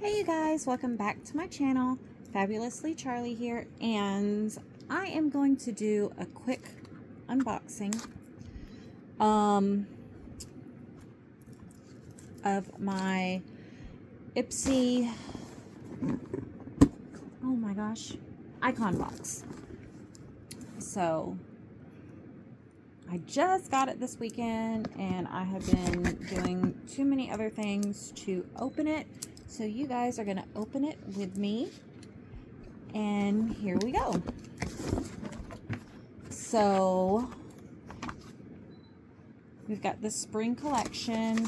Hey you guys, welcome back to my channel. Fabulously Charlie here, and I am going to do a quick unboxing of my IPSY, oh my gosh, icon box. So I just got it this weekend and I have been doing too many other things to open it. So you guys are going to open it with me, and here we go. So we've got the spring collection.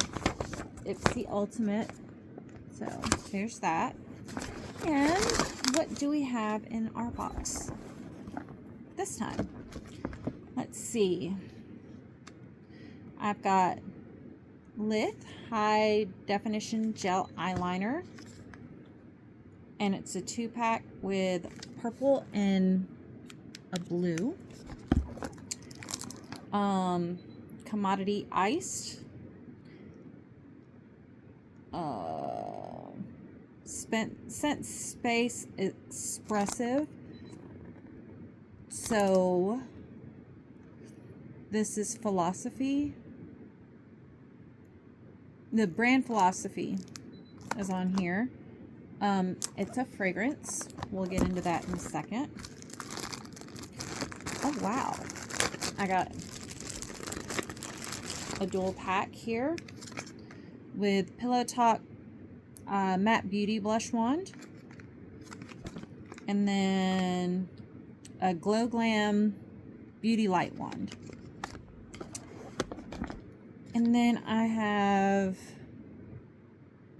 It's the ultimate. So there's that. And what do we have in our box this time? Let's see. I've got Lith high definition gel eyeliner, and it's a 2-pack with purple and a blue. Commodity iced, scent space expressive. So this is Philosophy. The brand Philosophy is on here. It's a fragrance. We'll get into that in a second. Oh wow, I got a dual pack here with Pillow Talk Matte Beauty Blush Wand, and then a Glow Glam Beauty Light Wand. And then I have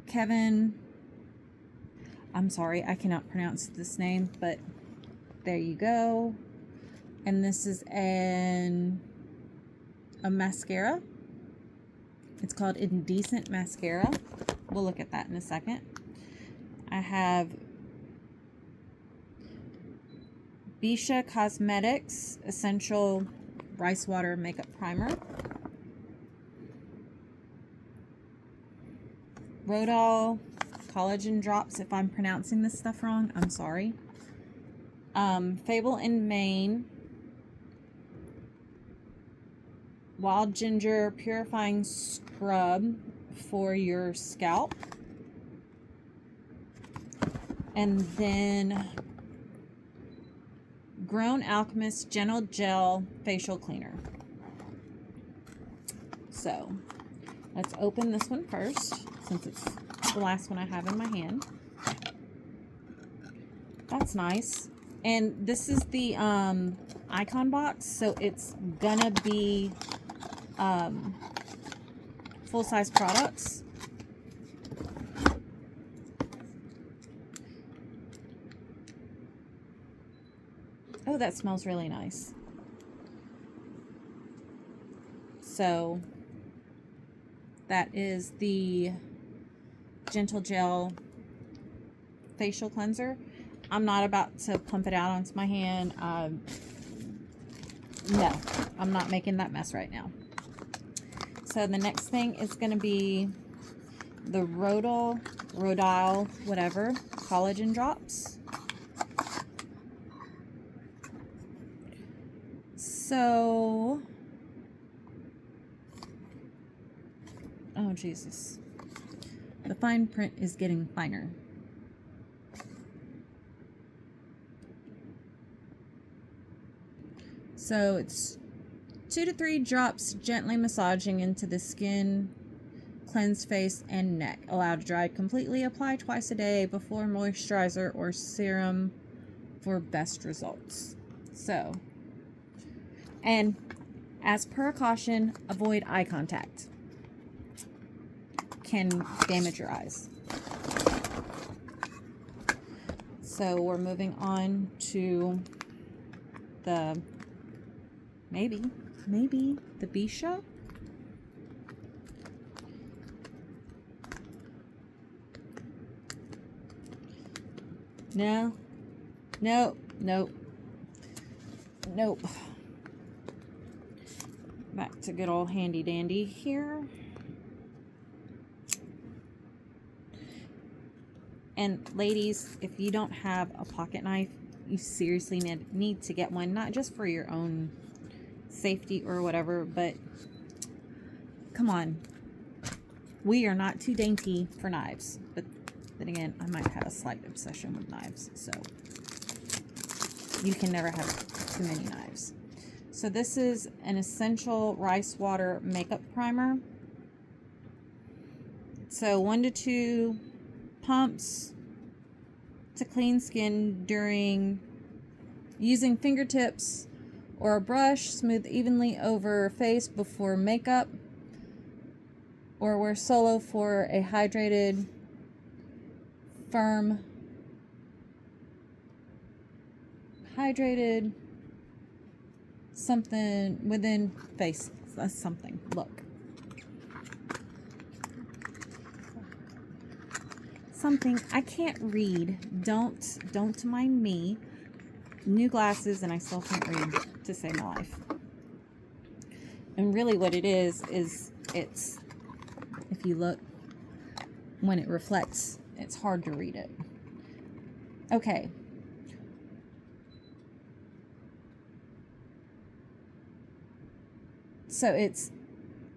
Kevin, I'm sorry, I cannot pronounce this name, but there you go. And this is a mascara. It's called Indecent Mascara. We'll look at that in a second. I have Bisha Cosmetics Essential Rice Water Makeup Primer. Rodol Collagen Drops. If I'm pronouncing this stuff wrong, I'm sorry. Fable in Maine. Wild Ginger Purifying Scrub for your scalp. And then Grown Alchemist Gentle Gel Facial Cleaner. So let's open this one first, since it's the last one I have in my hand. That's nice. And this is the icon box, so it's gonna be full-size products. Oh, that smells really nice. So that is the Gentle Gel Facial Cleanser. I'm not about to plump it out onto my hand. No, I'm not making that mess right now. So the next thing is going to be the Rodol, whatever, Collagen Drops. So, oh Jesus, the fine print is getting finer. So it's 2 to 3 drops gently massaging into the skin, cleanse face and neck. Allow to dry completely. Apply twice a day before moisturizer or serum for best results. So, and as per caution, avoid eye contact. Can damage your eyes. So we're moving on to the maybe the Bisha. No, nope. Back to good old handy dandy here. And ladies, if you don't have a pocket knife, you seriously need to get one, not just for your own safety or whatever, but come on. We are not too dainty for knives. But then again, I might have a slight obsession with knives, so you can never have too many knives. So this is an essential rice water makeup primer. So 1 to 2 pumps to clean skin during using fingertips or a brush. Smooth evenly over face before makeup, or wear solo for a hydrated, firm, something within face. That's something. Look. Something I can't read. Don't mind me. New glasses and I still can't read to save my life. And really what it is it's, if you look, when it reflects, it's hard to read it. Okay. So it's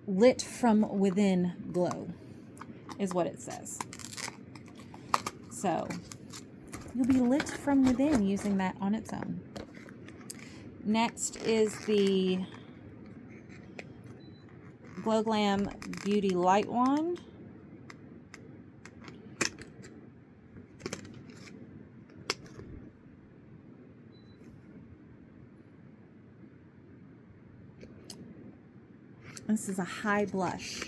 lit from within glow is what it says. So you'll be lit from within using that on its own. Next is the Glow Glam Beauty Light Wand. This is a high blush.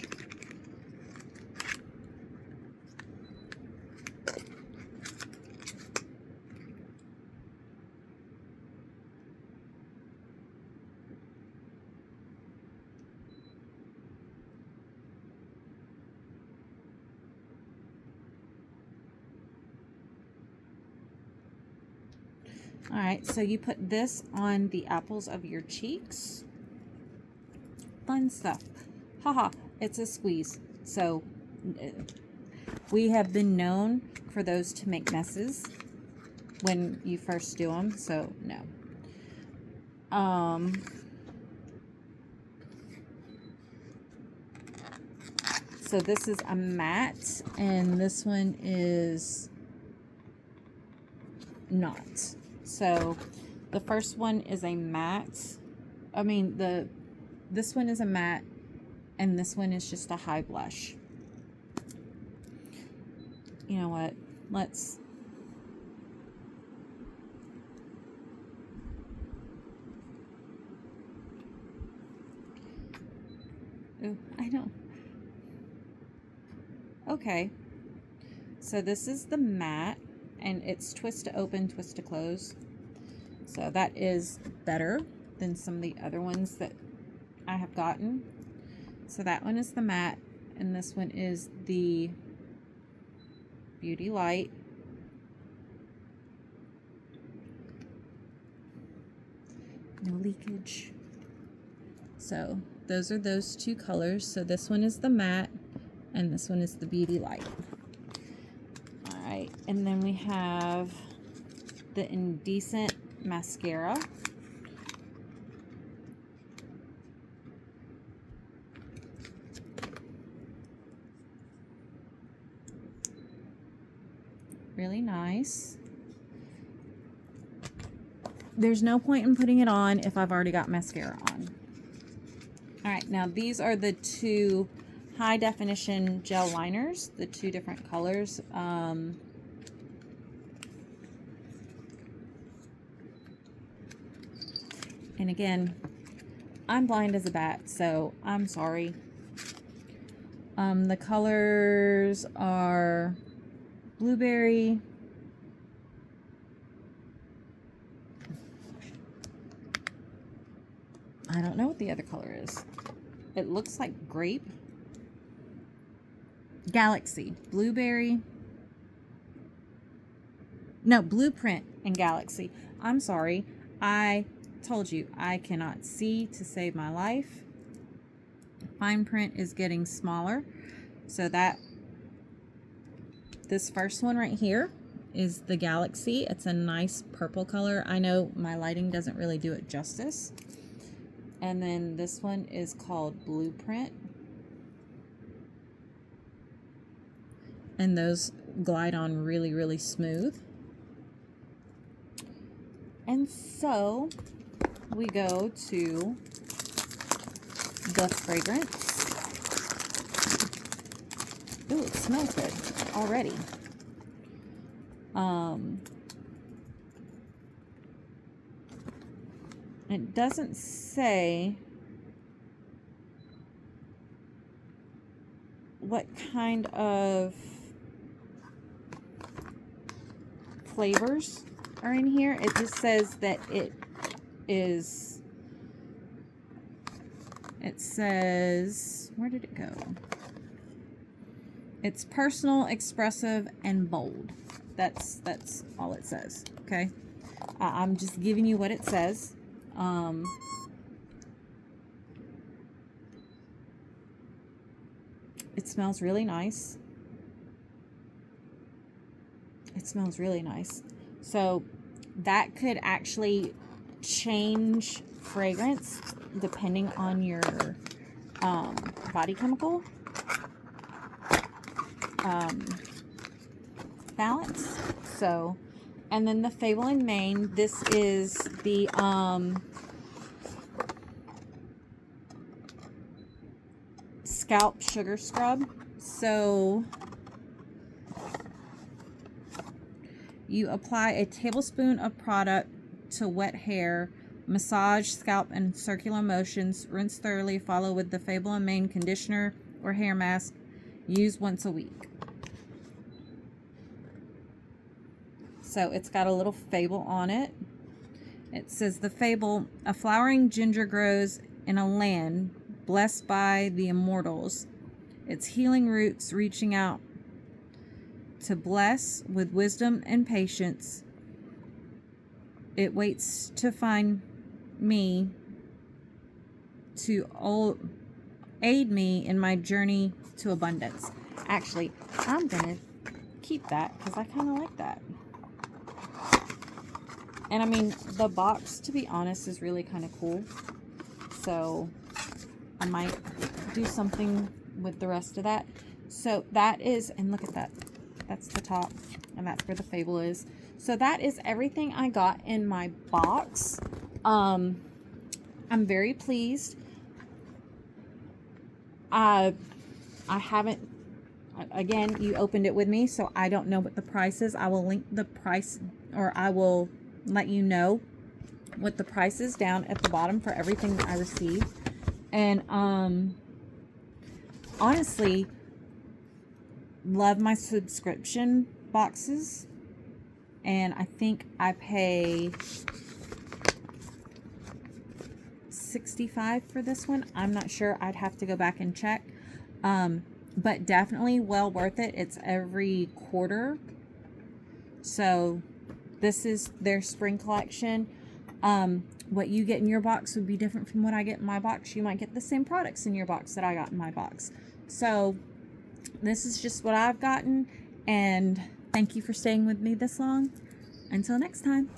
All right, so you put this on the apples of your cheeks. Fun stuff. Haha, it's a squeeze. So we have been known for those to make messes when you first do them, so no. So this is a matte, and this one is not. So the first one is a matte. I mean, this one is a matte, and this one is just a high blush. You know what? Let's... Ooh, I know. Okay. So this is the matte, and it's twist to open, twist to close. So that is better than some of the other ones that I have gotten. So that one is the matte, and this one is the Beauty Light. No leakage. So those are those two colors. So this one is the matte, and this one is the Beauty Light. All right, and then we have the Indecent Mascara. Really nice. There's no point in putting it on if I've already got mascara on. All right, now these are the two high definition gel liners, the two different colors. And again, I'm blind as a bat, so I'm sorry. The colors are blueberry, I don't know what the other color is. It looks like grape. Galaxy. Blueberry. No, Blueprint and Galaxy. I'm sorry. I told you I cannot see to save my life. Fine print is getting smaller. So that this first one right here is the Galaxy. It's a nice purple color. I know my lighting doesn't really do it justice. And then this one is called Blueprint. And those glide on really, really smooth. And so we go to the fragrance. Ooh, it smells good already. It doesn't say what kind of flavors are in here. It just says that it says, where did it go? It's personal, expressive, and bold. That's all it says. Okay, I'm just giving you what it says. It smells really nice. It smells really nice. So that could actually change fragrance depending on your body chemical balance. So, and then the Fable and Mane, this is the scalp sugar scrub. So you apply a tablespoon of product to wet hair, massage scalp in circular motions, rinse thoroughly, follow with the Fable and Mane conditioner or hair mask. Use once a week. So it's got a little fable on it. It says the fable, a flowering ginger grows in a land blessed by the immortals. Its healing roots reaching out to bless with wisdom and patience. It waits to find me to aid me in my journey to abundance. Actually, I'm gonna keep that because I kind of like that. And I mean, the box, to be honest, is really kind of cool. So I might do something with the rest of that. So that is, and look at that. That's the top, and that's where the fable is. So that is everything I got in my box. I'm very pleased. I haven't, again, you opened it with me, so I don't know what the price is. I will link the price, or I will let you know what the price is down at the bottom for everything that I received. And honestly, love my subscription boxes, and I think I pay $65 for this one. I'm not sure. I'd have to go back and check. But definitely well worth it. It's every quarter. So this is their spring collection. What you get in your box would be different from what I get in my box. You might get the same products in your box that I got in my box. So this is just what I've gotten, and thank you for staying with me this long. Until next time.